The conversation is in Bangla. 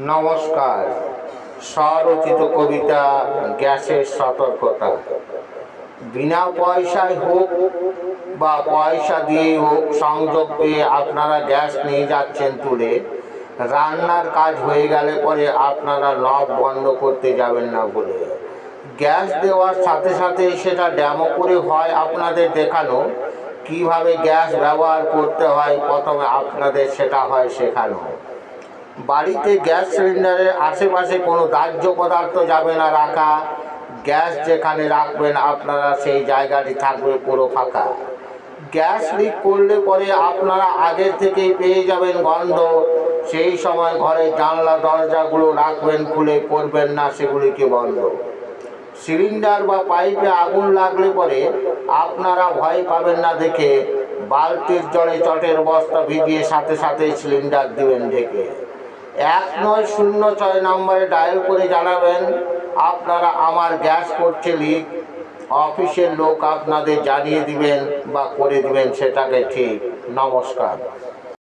নমস্কার। স্বরচিত কবিতা গ্যাসের সতর্কতা। বিনা পয়সায় হোক বা পয়সা দিয়ে হোক সংযোগ পেয়ে আপনারা গ্যাস নিয়ে যাচ্ছেন তুলে, রান্নার কাজ হয়ে গেলে পরে আপনারা নব বন্ধ করতে যাবেন না বলে। গ্যাস দেওয়ার সাথে সাথে সেটা ডেমো করে হয় আপনাদের দেখানো, কিভাবে গ্যাস ব্যবহার করতে হয় প্রথমে আপনাদের সেটা হয় শেখানো। বাড়িতে গ্যাস সিলিন্ডারের আশেপাশে কোনো দাহ্য পদার্থ যাবে না রাখা। গ্যাস যেখানে রাখবেন আপনারা সেই জায়গাটি থাকবে পুরো ফাঁকা। গ্যাস লিক করলে পরে আপনারা আগের থেকেই পেয়ে যাবেন গন্ধ। সেই সময় ঘরের জানলা দরজাগুলো রাখবেন খুলে, করবেন না সেগুলিকে বন্ধ। সিলিন্ডার বা পাইপে আগুন লাগলে পরে আপনারা ভয় পাবেন না দেখে বালতির জলে চটের বস্তা ভিজিয়ে সাথে সাথে সিলিন্ডার দিবেন ঢেকে। 1906 নম্বরে ডায়াল করে জানাবেন আপনারা আমার গ্যাস করছে লিক। অফিসের লোক আপনাদের জানিয়ে দিবেন বা করে দিবেন সেটাকে ঠিক। নমস্কার।